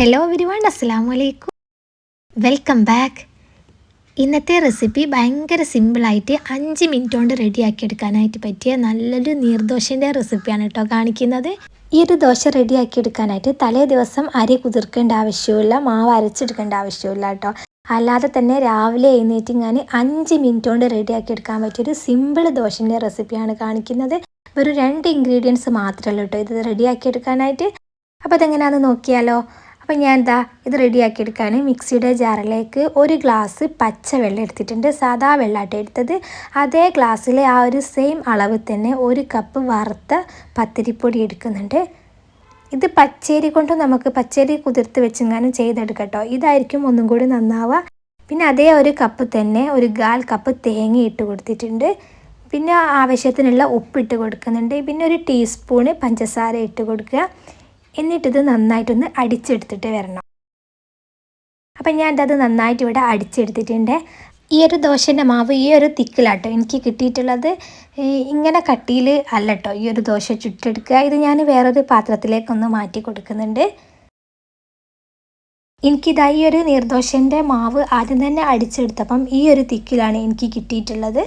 Hello everyone, അസ്സലാമു അലൈക്കും. Welcome back. ഇന്നത്തെ റെസിപ്പി ഭയങ്കര സിമ്പിളായിട്ട് 5 മിനിറ്റ് കൊണ്ട് റെഡിയാക്കി എടുക്കാനായിട്ട് പറ്റിയ നല്ലൊരു നീർദോശൻ്റെ റെസിപ്പിയാണ് കേട്ടോ കാണിക്കുന്നത്. ഈ ഒരു ദോശ റെഡിയാക്കി എടുക്കാനായിട്ട് തലേ ദിവസം അരി കുതിർക്കേണ്ട ആവശ്യമില്ല, മാവ് അരച്ചെടുക്കേണ്ട ആവശ്യമില്ല കേട്ടോ. അല്ലാതെ തന്നെ രാവിലെ എഴുന്നേറ്റ് ഞാൻ 5 മിനിറ്റ് കൊണ്ട് റെഡിയാക്കി എടുക്കാൻ പറ്റിയൊരു സിമ്പിൾ ദോശൻ്റെ റെസിപ്പിയാണ് കാണിക്കുന്നത്. ഒരു 2 ഇൻഗ്രീഡിയൻസ് മാത്രമല്ല കേട്ടോ ഇത് റെഡിയാക്കി എടുക്കാനായിട്ട്. അപ്പോൾ അതെങ്ങനെയാണെന്ന് നോക്കിയാലോ. അപ്പോൾ ഞാൻ ഇത് റെഡിയാക്കി എടുക്കാൻ മിക്സിയുടെ ജാറിലേക്ക് 1 ഗ്ലാസ് പച്ചവെള്ളം എടുത്തിട്ടുണ്ട്. സാദാ വെള്ളമായിട്ട് എടുത്തത്. അതേ ഗ്ലാസ്സിലെ ആ ഒരു സെയിം അളവ് തന്നെ 1 കപ്പ് വറുത്ത പത്തിരിപ്പൊടി എടുക്കുന്നുണ്ട്. ഇത് പച്ചരി കൊണ്ട് നമുക്ക് പച്ചരി കുതിർത്ത് വെച്ചെങ്ങാനും ചെയ്തെടുക്കട്ടോ, ഇതായിരിക്കും ഒന്നും കൂടി നന്നാവുക. പിന്നെ അതേ 1 കപ്പ് തന്നെ 1/4 കപ്പ് തേങ്ങ ഇട്ട് കൊടുത്തിട്ടുണ്ട്. പിന്നെ ആവശ്യത്തിനുള്ള ഉപ്പിട്ട് കൊടുക്കുന്നുണ്ട്. പിന്നെ 1 ടീസ്പൂണ് പഞ്ചസാര ഇട്ട് കൊടുക്കുക. എന്നിട്ടിത് നന്നായിട്ടൊന്ന് അടിച്ചെടുത്തിട്ട് വരണം. അപ്പം ഞാൻ അത് നന്നായിട്ട് ഇവിടെ അടിച്ചെടുത്തിട്ടുണ്ട്. ഈ ഒരു ദോശൻ്റെ മാവ് ഈ ഒരു തിക്കിലാട്ടോ എനിക്ക് കിട്ടിയിട്ടുള്ളത്. ഇങ്ങനെ കട്ടിയിൽ അല്ല കേട്ടോ ഈ ഒരു ദോശ ചുട്ടെടുക്കുക. ഇത് ഞാൻ വേറൊരു പാത്രത്തിലേക്കൊന്ന് മാറ്റി കൊടുക്കുന്നുണ്ട്. എനിക്കിതാ ഈ ഒരു നീർദോശൻ്റെ മാവ് ആദ്യം തന്നെ അടിച്ചെടുത്തപ്പം ഈ ഒരു തിക്കിലാണ് എനിക്ക് കിട്ടിയിട്ടുള്ളത്.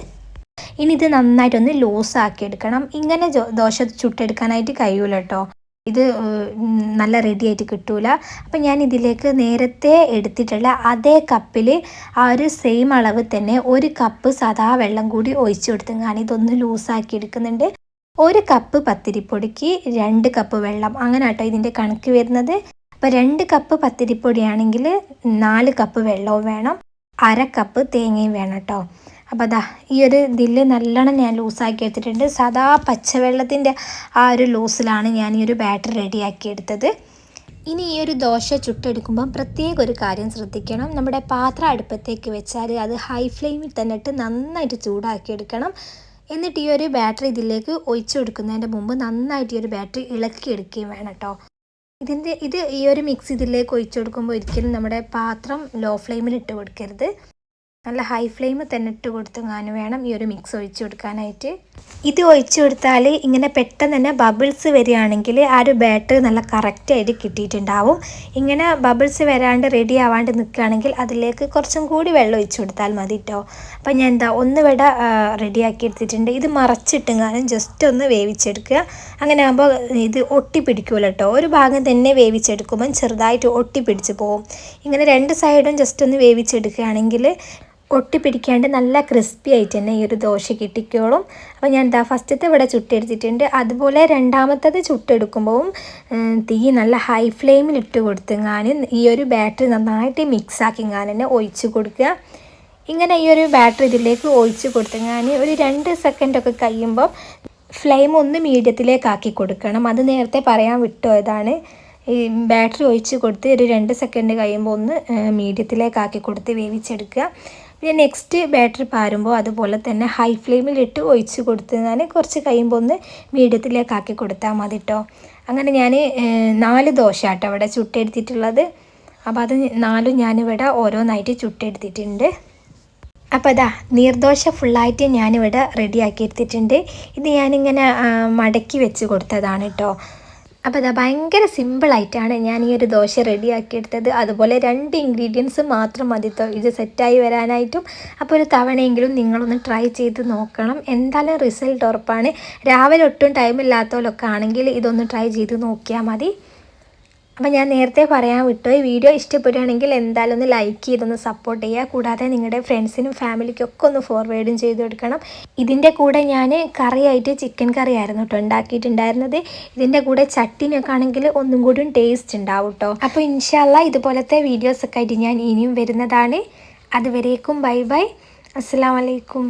ഇനി ഇത് നന്നായിട്ടൊന്ന് ലൂസാക്കി എടുക്കണം. ഇങ്ങനെ ദോശ ചുട്ടെടുക്കാനായിട്ട് കഴിയൂല കേട്ടോ, ഇത് നല്ല റെഡി ആയിട്ട് കിട്ടൂല. അപ്പം ഞാൻ ഇതിലേക്ക് നേരത്തെ എടുത്തിട്ടുള്ള അതേ കപ്പിൽ ആ ഒരു സെയിം അളവ് തന്നെ 1 കപ്പ് സാദാ വെള്ളം കൂടി ഒഴിച്ചു കൊടുത്ത് ഞാൻ ഇതൊന്ന് ലൂസാക്കി എടുക്കുന്നുണ്ട്. 1 കപ്പ് പത്തിരിപ്പൊടിക്ക് 2 കപ്പ് വെള്ളം, അങ്ങനെ കേട്ടോ ഇതിൻ്റെ കണക്ക് വരുന്നത്. അപ്പോൾ 2 കപ്പ് പത്തിരിപ്പൊടിയാണെങ്കിൽ 4 കപ്പ് വെള്ളവും വേണം, 1/2 കപ്പ് തേങ്ങയും വേണം കേട്ടോ. അപ്പോൾ ഈ ഒരു ഇതിൽ നല്ലോണം ഞാൻ ലൂസാക്കി എടുത്തിട്ടുണ്ട്. സാദാ പച്ചവെള്ളത്തിൻ്റെ ആ ഒരു ലൂസിലാണ് ഞാൻ ഈ ഒരു ബാറ്റർ റെഡിയാക്കി എടുത്തത്. ഇനി ഈ ഒരു ദോശ ചുട്ടെടുക്കുമ്പം പ്രത്യേക ഒരു കാര്യം ശ്രദ്ധിക്കണം. നമ്മുടെ പാത്രം അടുപ്പത്തേക്ക് വെച്ചാൽ അത് ഹൈ ഫ്ലെയിമിൽ തന്നെ ഇട്ട് നന്നായിട്ട് ചൂടാക്കി എടുക്കണം. എന്നിട്ട് ഈ ഒരു ബാറ്ററി ഇതിലേക്ക് ഒഴിച്ചു കൊടുക്കുന്നതിൻ്റെ മുമ്പ് നന്നായിട്ട് ഈ ഒരു ബാറ്ററി ഇളക്കിയെടുക്കുകയും വേണം കേട്ടോ. ഈ ഒരു മിക്സ് ഇതിലേക്ക് ഒഴിച്ചു കൊടുക്കുമ്പോൾ ഒരിക്കലും നമ്മുടെ പാത്രം ലോ ഫ്ലെയിമിൽ ഇട്ട് കൊടുക്കരുത്, നല്ല ഹൈ ഫ്ലെയിമിൽ തന്നെ ഇട്ട് കൊടുത്തെങ്ങാനും വേണം ഈ ഒരു മിക്സ് ഒഴിച്ചു കൊടുക്കാനായിട്ട്. ഇത് ഒഴിച്ചു കൊടുത്താൽ ഇങ്ങനെ പെട്ടെന്ന് തന്നെ ബബിൾസ് വരികയാണെങ്കിൽ ആ ഒരു ബാറ്റർ നല്ല കറക്റ്റായിട്ട് കിട്ടിയിട്ടുണ്ടാവും. ഇങ്ങനെ ബബിൾസ് വരാണ്ട് റെഡി ആവാണ്ട് നിൽക്കുകയാണെങ്കിൽ അതിലേക്ക് കുറച്ചും കൂടി വെള്ളം ഒഴിച്ചു കൊടുത്താൽ മതി കേട്ടോ. അപ്പം ഞാൻ ഒന്ന് ഇവിടെ റെഡിയാക്കി എടുത്തിട്ടുണ്ട്. ഇത് മറച്ചിട്ടെങ്ങാനും ജസ്റ്റ് ഒന്ന് വേവിച്ചെടുക്കുക. അങ്ങനെ ആകുമ്പോൾ ഇത് ഒട്ടിപ്പിടിക്കുമല്ലോ കേട്ടോ. ഒരു ഭാഗം തന്നെ വേവിച്ചെടുക്കുമ്പം ചെറുതായിട്ട് ഒട്ടിപ്പിടിച്ച് പോകും. ഇങ്ങനെ 2 സൈഡും ജസ്റ്റ് ഒന്ന് വേവിച്ചെടുക്കുകയാണെങ്കിൽ ഒട്ടിപ്പിടിക്കാണ്ട് നല്ല ക്രിസ്പി ആയിട്ട് തന്നെ ഈ ഒരു ദോശ കിട്ടിക്കോളും. അപ്പോൾ ഞാൻ ഫസ്റ്റത്തെ ഇവിടെ ചുട്ടെടുത്തിട്ടുണ്ട്. അതുപോലെ രണ്ടാമത്തത് ചുട്ടെടുക്കുമ്പോഴും തീ നല്ല ഹൈ ഫ്ലെയിമിൽ ഇട്ട് കൊടുത്തെങ്ങാനും ഈ ഒരു ബാറ്ററി നന്നായിട്ട് മിക്സാക്കിങ്ങാനും തന്നെ ഒഴിച്ച് കൊടുക്കുക. ഇങ്ങനെ ഈ ഒരു ബാറ്ററി ഇതിലേക്ക് ഒഴിച്ച് കൊടുത്തെങ്ങാനും ഒരു 2 സെക്കൻഡൊക്കെ കഴിയുമ്പോൾ ഫ്ലെയിം ഒന്ന് മീഡിയത്തിലേക്കാക്കി കൊടുക്കണം. അത് നേരത്തെ പറയാൻ വിട്ടുപോയതാണ്. ഈ ബാറ്ററി ഒഴിച്ച് കൊടുത്ത് ഒരു 2 സെക്കൻഡ് കഴിയുമ്പോൾ ഒന്ന് മീഡിയത്തിലേക്കാക്കി കൊടുത്ത് വേവിച്ചെടുക്കുക. പിന്നെ നെക്സ്റ്റ് ബാറ്ററി പാരുമ്പോൾ അതുപോലെ തന്നെ ഹൈ ഫ്ലെയിമിലിട്ട് ഒഴിച്ച് കൊടുത്താൽ കുറച്ച് കഴിയുമ്പോൾ ഒന്ന് മീഡിയത്തിലേക്കാക്കി കൊടുത്താൽ മതി കേട്ടോ. അങ്ങനെ ഞാൻ 4 ദോശ കേട്ടോ ഇവിടെ ചുട്ടെടുത്തിട്ടുള്ളത്. അപ്പോൾ അത് 4 ഞാനിവിടെ ഓരോന്നായിട്ട് ചുട്ടെടുത്തിട്ടുണ്ട്. അപ്പോൾ നീർദോശ ഫുള്ളായിട്ട് ഞാനിവിടെ റെഡിയാക്കി എടുത്തിട്ടുണ്ട്. ഇത് ഞാനിങ്ങനെ മടക്കി വെച്ച് കൊടുത്തതാണ് കേട്ടോ. അപ്പോൾ ഭയങ്കര സിമ്പിളായിട്ടാണ് ഞാൻ ഈ ഒരു ദോശ റെഡിയാക്കിയെടുത്തത്. അതുപോലെ 2 ഇൻഗ്രീഡിയൻസ് മാത്രം മതി ഇത് സെറ്റായി വരാനായിട്ടും. അപ്പോൾ ഒരു തവണയെങ്കിലും നിങ്ങളൊന്ന് ട്രൈ ചെയ്ത് നോക്കണം, എന്തായാലും റിസൾട്ട് ഉറപ്പാണ്. രാവിലെ ഒട്ടും ടൈമില്ലാത്തവരൊക്കെ ആണെങ്കിൽ ഇതൊന്ന് ട്രൈ ചെയ്ത് നോക്കിയാൽ മതി. അപ്പോൾ ഞാൻ നേരത്തെ പറയാൻ വിട്ടു, ഈ വീഡിയോ ഇഷ്ടപ്പെടുകയാണെങ്കിൽ എന്തായാലും ഒന്ന് ലൈക്ക് ചെയ്തൊന്ന് സപ്പോർട്ട് ചെയ്യുക. കൂടാതെ നിങ്ങളുടെ ഫ്രണ്ട്സിനും ഫാമിലിക്കൊക്കെ ഒന്ന് ഫോർവേഡും ചെയ്ത് കൊടുക്കണം. ഇതിൻ്റെ കൂടെ ഞാൻ കറിയായിട്ട് ചിക്കൻ കറി ആയിരുന്നു കേട്ടോ ഉണ്ടാക്കിയിട്ടുണ്ടായിരുന്നത്. ഇതിൻ്റെ കൂടെ ചട്ടിനൊക്കെ ആണെങ്കിൽ ഒന്നും കൂടി ടേസ്റ്റ് ഉണ്ടാവും കേട്ടോ. അപ്പോൾ ഇൻഷാ അല്ലാഹ് ഇതുപോലത്തെ വീഡിയോസൊക്കെ ആയിട്ട് ഞാൻ ഇനിയും വരുന്നതാണ്. അതുവരേക്കും ബൈ ബൈ, അസ്സലാമു അലൈക്കും.